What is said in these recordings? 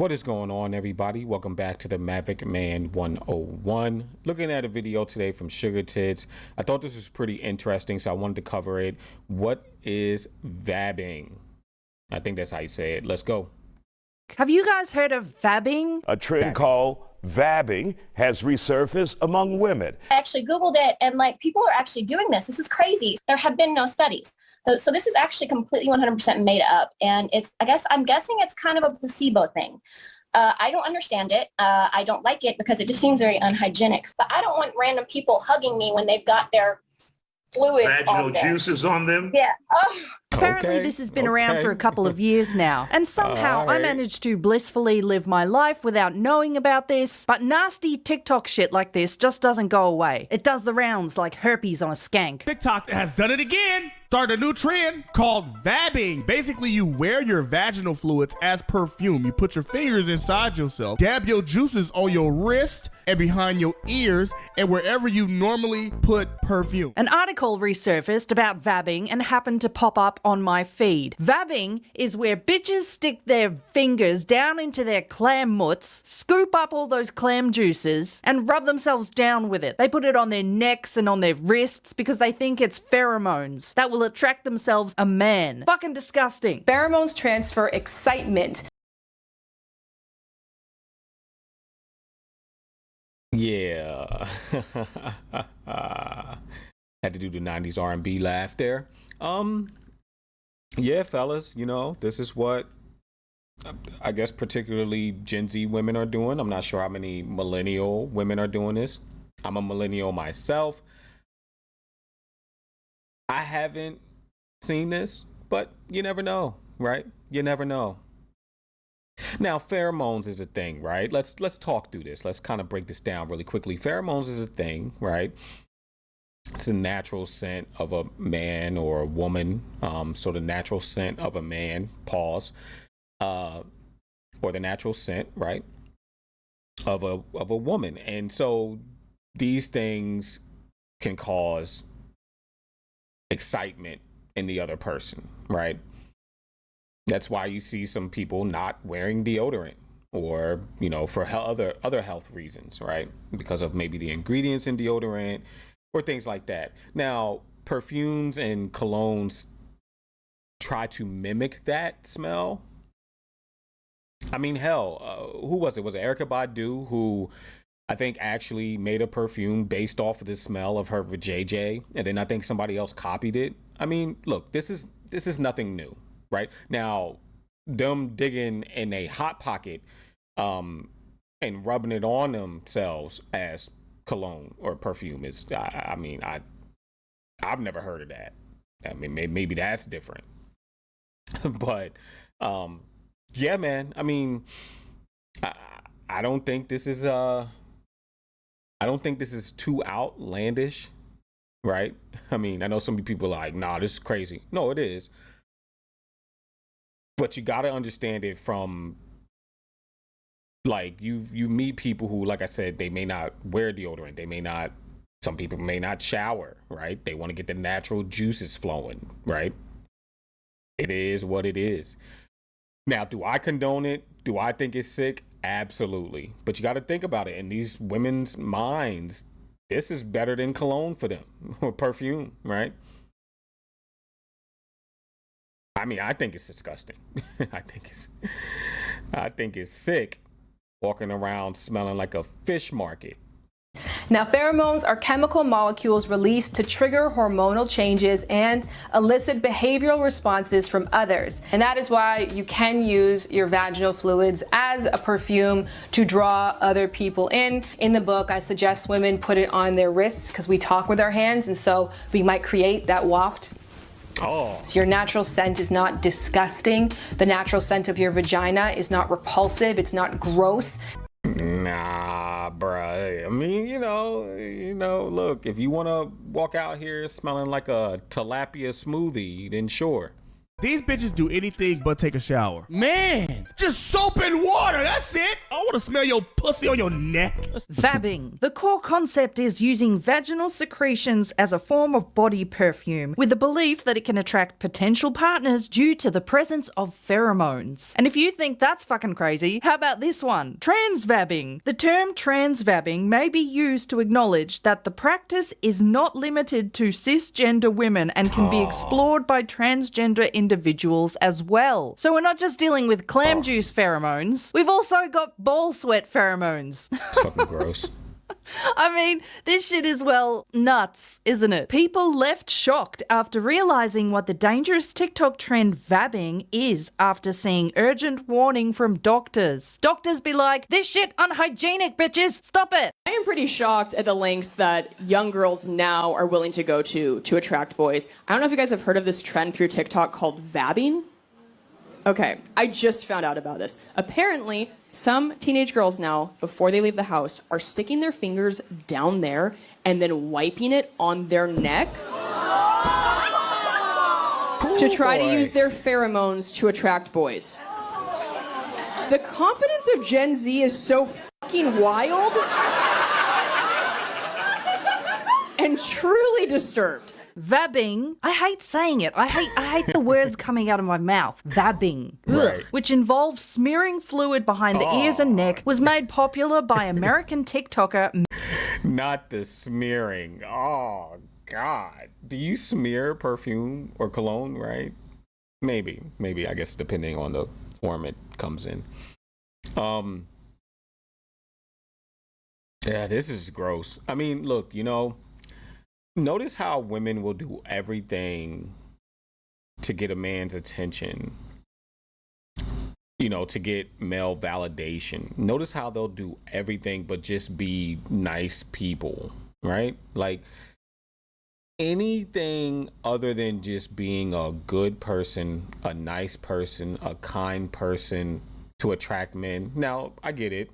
What is going on, everybody? Welcome back to the Maverick Man 101. Looking at a video today from Sugar Tits. I thought this was pretty interesting, so I wanted to cover it. What is vabbing? I think that's how you say it. Let's go. Have you guys heard of vabbing? A trend called vabbing has resurfaced among women. I actually Googled it, and people are actually doing this. This is crazy. There have been no studies. So this is actually completely 100% made up. And I'm guessing it's kind of a placebo thing. I don't understand it. I don't like it because it just seems very unhygienic. But I don't want random people hugging me when they've got their fluids vaginal juices on them. Yeah. Oh. Apparently this has been around for a couple of years now, and somehow I managed to blissfully live my life without knowing about this, but nasty TikTok shit like this just doesn't go away. It does the rounds like herpes on a skank. TikTok has done it again. Started a new trend called vabbing. Basically, you wear your vaginal fluids as perfume. You put your fingers inside yourself, dab your juices on your wrist and behind your ears and wherever you normally put perfume. An article resurfaced about vabbing and happened to pop up on my feed. Vabbing is where bitches stick their fingers down into their clam mutts, scoop up all those clam juices, and rub themselves down with it. They put it on their necks and on their wrists because they think it's pheromones that will attract themselves a man. Fucking disgusting. Pheromones transfer excitement. Yeah. Had to do the 90s R&B laugh there. Yeah, fellas, this is what I guess particularly Gen Z women are doing. I'm not sure how many millennial women are doing this. I'm a millennial myself. I haven't seen this, but you never know, right? You never know. Now, pheromones is a thing, right? Let's talk through this. Let's kind of break this down really quickly. Pheromones is a thing, right? It's a natural scent of a man or a woman. So the natural scent of a man, or the natural scent, right, of a woman. And so these things can cause excitement in the other person, right? That's why you see some people not wearing deodorant or, for other health reasons, right? Because of maybe the ingredients in deodorant or things like that. Now, perfumes and colognes try to mimic that smell. I mean, hell, who was it? Was it Erykah Badu who I think actually made a perfume based off of the smell of her vajayjay, and then I think somebody else copied it? I mean, look, this is nothing new, right? Now, them digging in a hot pocket and rubbing it on themselves as cologne or perfume is, I've never heard of that. I mean, maybe that's different. But yeah, man, I mean, I don't think this is too outlandish, right? I mean, I know some people are like, nah, this is crazy. No, it is. But you got to understand it from, you meet people who, like I said, they may not wear deodorant. Some people may not shower, right? They want to get the natural juices flowing, right? It is what it is. Now, do I condone it? Do I think it's sick? Absolutely. But you got to think about it. In these women's minds, this is better than cologne for them or perfume, right? I mean, I think it's disgusting. I think it's sick walking around smelling like a fish market. Now, pheromones are chemical molecules released to trigger hormonal changes and elicit behavioral responses from others. And that is why you can use your vaginal fluids as a perfume to draw other people in. In the book, I suggest women put it on their wrists because we talk with our hands, and so we might create that waft. Oh. So your natural scent is not disgusting. The natural scent of your vagina is not repulsive. It's not gross. Nah, bruh. I mean, look, if you want to walk out here smelling like a tilapia smoothie, then sure. These bitches do anything but take a shower. Man, just soap and water, that's it. I want to smell your pussy on your neck. Vabbing. The core concept is using vaginal secretions as a form of body perfume with the belief that it can attract potential partners due to the presence of pheromones. And if you think that's fucking crazy, how about this one? Transvabbing. The term transvabbing may be used to acknowledge that the practice is not limited to cisgender women and can be explored by transgender individuals as well. So we're not just dealing with clam juice pheromones, we've also got ball sweat pheromones. It's fucking gross. I mean, this shit is, well, nuts, isn't it? People left shocked after realizing what the dangerous TikTok trend vabbing is after seeing urgent warning from doctors. Doctors be like, this shit unhygienic, bitches, stop it. I am pretty shocked at the lengths that young girls now are willing to go to attract boys. I don't know if you guys have heard of this trend through TikTok called vabbing. Okay, I just found out about this. Apparently, some teenage girls now, before they leave the house, are sticking their fingers down there and then wiping it on their neck to try to use their pheromones to attract boys. The confidence of Gen Z is so fucking wild and truly disturbed. Vabbing, I hate saying it. I hate the words coming out of my mouth. Vabbing, Right. which involves smearing fluid behind the ears and neck, was made popular by American TikToker. Not the smearing. Oh, God. Do you smear perfume or cologne, right? Maybe, I guess, depending on the form it comes in. Yeah, this is gross. I mean, look, notice how women will do everything to get a man's attention, to get male validation. Notice how they'll do everything but just be nice people, right? Like anything other than just being a good person, a nice person, a kind person to attract men. Now, I get it.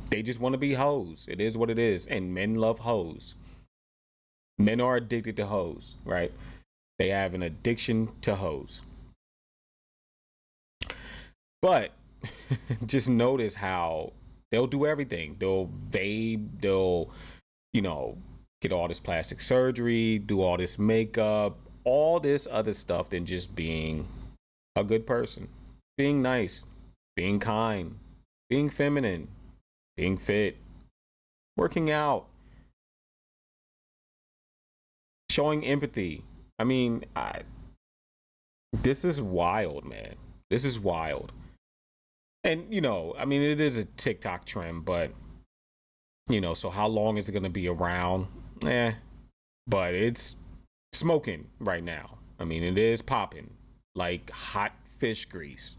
They just want to be hoes. It is what it is. And men love hoes. Men are addicted to hoes, right? They have an addiction to hoes. But just notice how they'll do everything. They'll vape, they'll, get all this plastic surgery, do all this makeup, all this other stuff than just being a good person, being nice, being kind, being feminine, being fit, working out, showing empathy. I mean, this is wild, man. This is wild. And, it is a TikTok trend, but, so how long is it going to be around? But it's smoking right now. I mean, it is popping like hot fish grease.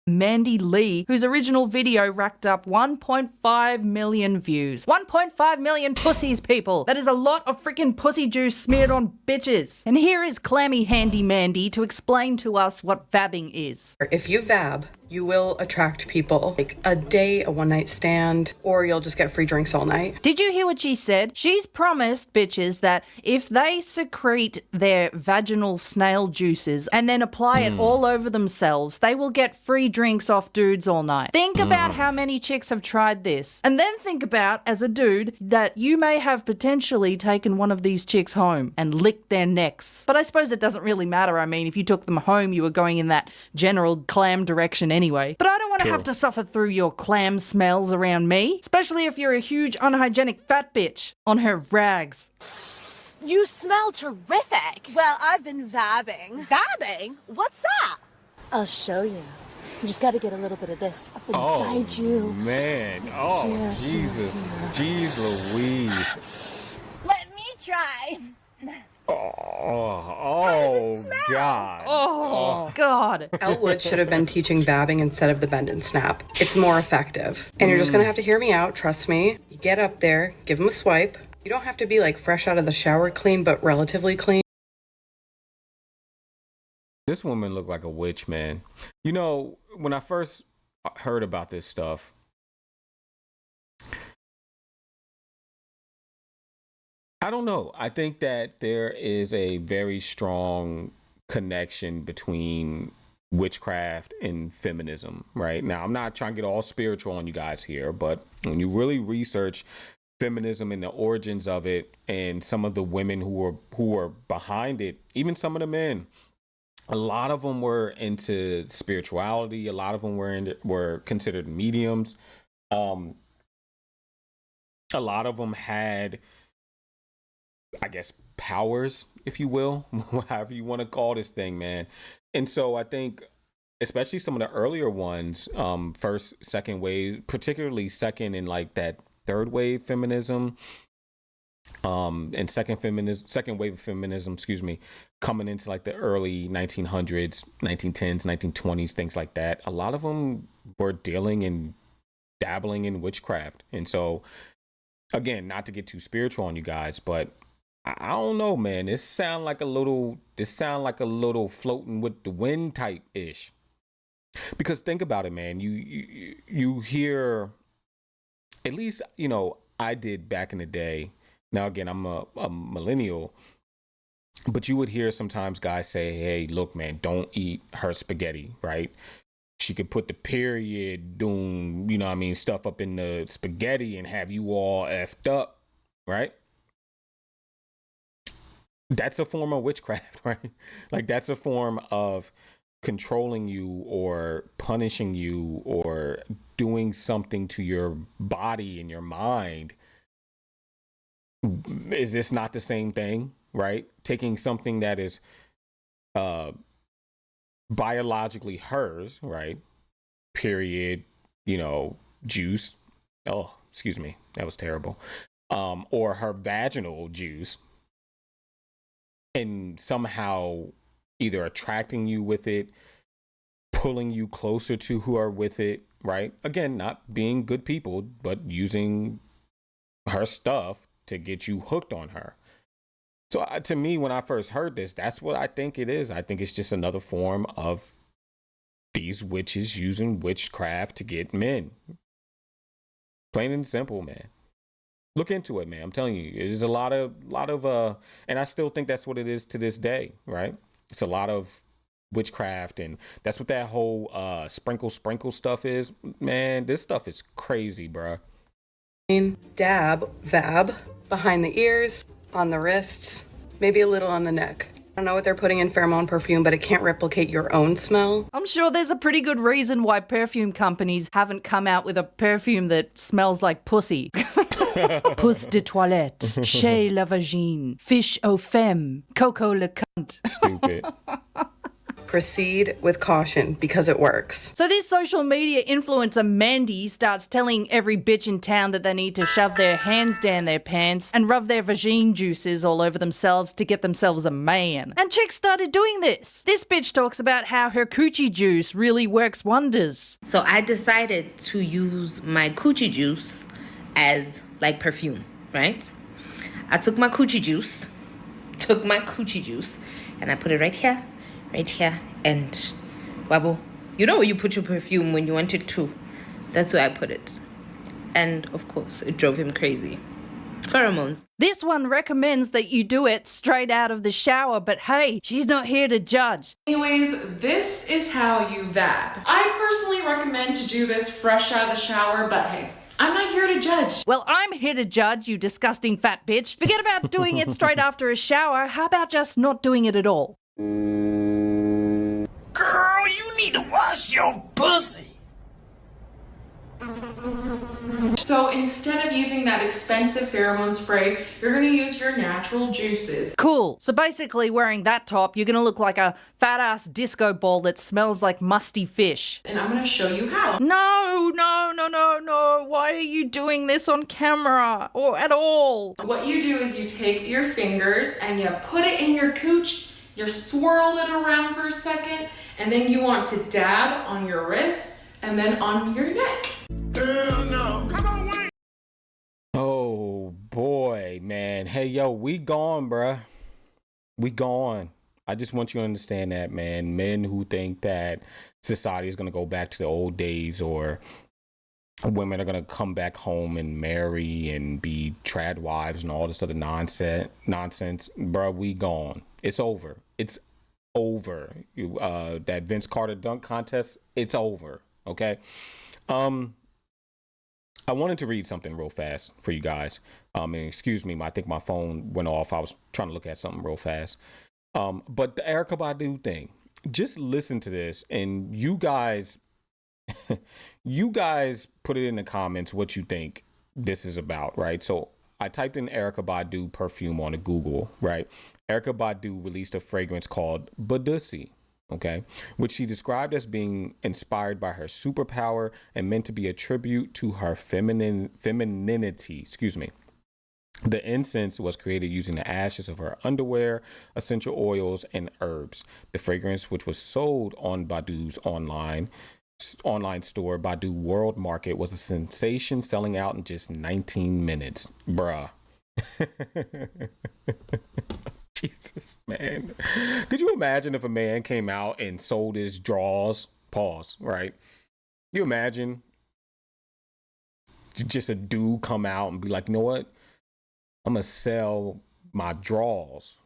Mandy Lee, whose original video racked up 1.5 million views. 1.5 million pussies, people. That is a lot of freaking pussy juice smeared on bitches. And here is Clammy Handy Mandy to explain to us what vabbing is. If you vab, you will attract people, like a date, a one-night stand, or you'll just get free drinks all night. Did you hear what she said? She's promised bitches that if they secrete their vaginal snail juices and then apply it all over themselves, they will get free drinks off dudes all night. Think about how many chicks have tried this. And then think about, as a dude, that you may have potentially taken one of these chicks home and licked their necks. But I suppose it doesn't really matter. I mean, if you took them home, you were going in that general clam direction anyway. But I don't want to have to suffer through your clam smells around me, especially if you're a huge unhygienic fat bitch on her rags. You smell terrific. Well, I've been vabbing. Vabbing? What's that? I'll show you. You just got to get a little bit of this up inside you. Man. Oh, yeah. Jesus. Jeez Louise. Let me try. Oh, God. Oh, God. Elwood should have been teaching vabbing instead of the bend and snap. It's more effective. And you're just going to have to hear me out, trust me. You get up there, give them a swipe. You don't have to be like fresh out of the shower clean, but relatively clean. This woman looked like a witch, man. When I first heard about this stuff, I don't know. I think that there is a very strong connection between witchcraft and feminism, right? Now, I'm not trying to get all spiritual on you guys here, but when you really research feminism and the origins of it and some of the women who were behind it, even some of the men, a lot of them were into spirituality, a lot of them were considered mediums. A lot of them had, I guess, powers, if you will, however you want to call this thing, man. And so I think, especially some of the earlier ones, first, second wave, particularly second and like that third wave feminism, and second wave of feminism, excuse me, coming into like the early 1900s, 1910s, 1920s, things like that. A lot of them were dealing and dabbling in witchcraft. And so, again, not to get too spiritual on you guys, but I don't know, man. This sound like a little floating with the wind type ish. Because think about it, man. You hear, at least, you know, I did back in the day. Now, again, I'm a millennial, but you would hear sometimes guys say, hey, look, man, don't eat her spaghetti, right? She could put the period doom, you know what I mean, stuff up in the spaghetti and have you all effed up, right? That's a form of witchcraft, right? Like, that's a form of controlling you or punishing you or doing something to your body and your mind. Is this not the same thing, right? Taking something that is biologically hers, right? Period, you know, juice. Oh, excuse me. That was terrible. Or her vaginal juice, and somehow either attracting you with it, pulling you closer to who are with it, right? Again, not being good people, but using her stuff to get you hooked on her. So to me, when I first heard this, that's what I think it is. I think it's just another form of these witches using witchcraft to get men. Plain and simple, man. Look into it, man. I'm telling you, there's a lot of, and I still think that's what it is to this day, right? It's a lot of witchcraft, and that's what that whole sprinkle stuff is. Man, this stuff is crazy, bruh. Dab, vab, behind the ears, on the wrists, maybe a little on the neck. I don't know what they're putting in pheromone perfume, but it can't replicate your own smell. I'm sure there's a pretty good reason why perfume companies haven't come out with a perfume that smells like pussy. Pousse de toilette, chez la vagine, fiche aux femmes, coco le cunt. Stupid. Proceed with caution because it works. So this social media influencer Mandy starts telling every bitch in town that they need to shove their hands down their pants and rub their vagine juices all over themselves to get themselves a man. And chicks started doing this. This bitch talks about how her coochie juice really works wonders. So I decided to use my coochie juice as like perfume, right? I took my coochie juice, and I put it right here, and Babu, you know where you put your perfume when you want it to? That's where I put it. And of course, it drove him crazy. Pheromones. This one recommends that you do it straight out of the shower, but hey, she's not here to judge. Anyways, this is how you vab. I personally recommend to do this fresh out of the shower, but hey, I'm not here to judge. Well, I'm here to judge, you disgusting fat bitch. Forget about doing it straight after a shower. How about just not doing it at all? Girl, you need to wash your pussy. So instead of using that expensive pheromone spray, you're gonna use your natural juices. Cool. So basically, wearing that top, you're gonna look like a fat-ass disco ball that smells like musty fish. And I'm gonna show you how. No. Why are you doing this on camera or at all? What you do is you take your fingers and you put it in your cooch, you swirl it around for a second, and then you want to dab on your wrist and then on your neck. Hell no. Come on, wait. Oh boy, man. Hey, yo, we gone, bruh. We gone. I just want you to understand that, man. Men who think that society is going to go back to the old days or women are gonna come back home and marry and be trad wives and all this other nonsense, bro. We gone. It's over. It's over. That Vince Carter dunk contest, it's over. Okay. I wanted to read something real fast for you guys. And excuse me, I think my phone went off. I was trying to look at something real fast. But the Erykah Badu thing, just listen to this, and you guys put it in the comments what you think this is about, right? So I typed in Erykah Badu perfume on Google, right? Erykah Badu released a fragrance called Badussy, okay, which she described as being inspired by her superpower and meant to be a tribute to her femininity. Excuse me. The incense was created using the ashes of her underwear, essential oils, and herbs. The fragrance, which was sold on Badu's online store, Badu World Market, was a sensation, selling out in just 19 minutes. Bruh. Jesus, man. Could you imagine if a man came out and sold his drawers? Pause, right? You imagine just a dude come out and be like, you know what? I'm going to sell my drawers.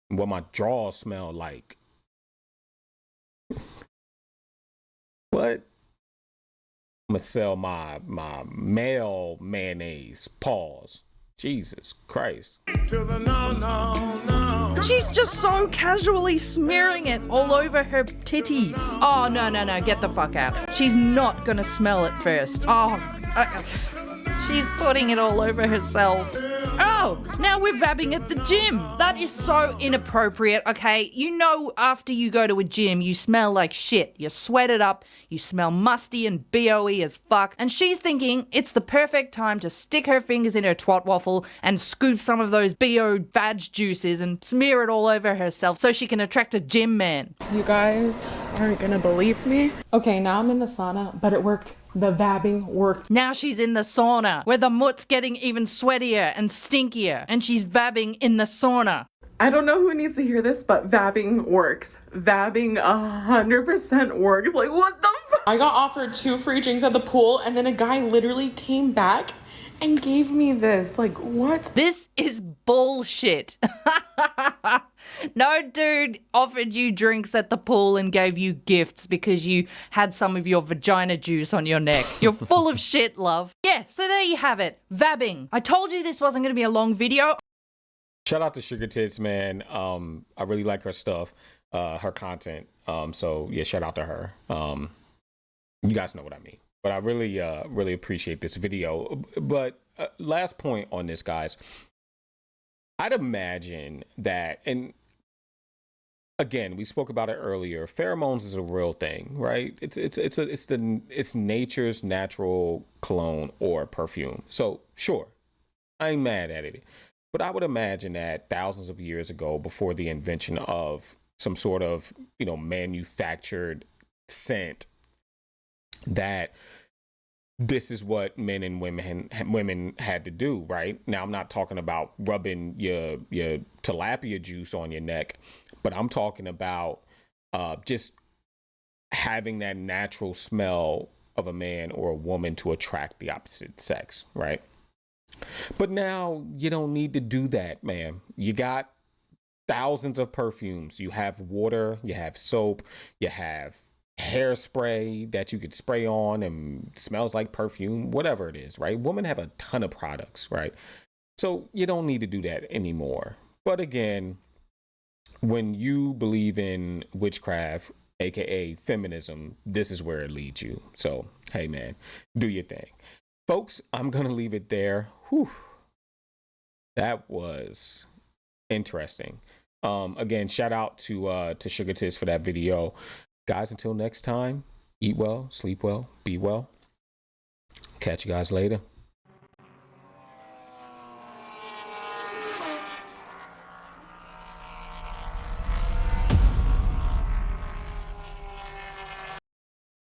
What my drawers smell like. What? I'm going to sell my male mayonnaise. Pause. Jesus Christ. She's just so casually smearing it all over her titties. Oh, no, get the fuck out. She's not gonna smell it first. She's putting it all over herself. Oh, now we're vabbing at the gym. That is so inappropriate, okay? You know, after you go to a gym, you smell like shit. You sweat it up, you smell musty and BOE as fuck, and she's thinking it's the perfect time to stick her fingers in her twat waffle and scoop some of those BO vag juices and smear it all over herself so she can attract a gym man. You guys aren't gonna believe me. Okay, now I'm in the sauna, but it worked. The vabbing worked. Now she's in the sauna, where the mutt's getting even sweatier and stinkier, and she's vabbing in the sauna. I don't know who needs to hear this, but vabbing works. Vabbing 100% works. Like, what the fuck? I got offered 2 free drinks at the pool, and then a guy literally came back and gave me this. Like, what? This is bullshit. No dude offered you drinks at the pool and gave you gifts because you had some of your vagina juice on your neck. You're full of shit, love. Yeah, so there you have it. Vabbing. I told you this wasn't going to be a long video. Shout out to Sugar Tits, man. I really like her stuff, her content. So yeah, shout out to her. You guys know what I mean. But I really appreciate this video. But last point on this, guys. I'd imagine that, and again, we spoke about it earlier. Pheromones is a real thing, right? It's nature's natural cologne or perfume. So sure, I ain't mad at it. But I would imagine that thousands of years ago, before the invention of some sort of, manufactured scent, that this is what men and women had to do, right? Now, I'm not talking about rubbing your tilapia juice on your neck, but I'm talking about just having that natural smell of a man or a woman to attract the opposite sex, right? But now you don't need to do that, man. You got thousands of perfumes. You have water, you have soap, you have hairspray that you could spray on and smells like perfume, whatever it is, right? Women have a ton of products, right? So you don't need to do that anymore. But again, when you believe in witchcraft, aka feminism, this is where it leads you. So hey, man, do your thing. Folks, I'm gonna leave it there. Whew. That was interesting. Again, shout out to Sugar Tits for that video. Guys, until next time, eat well, sleep well, be well. Catch you guys later.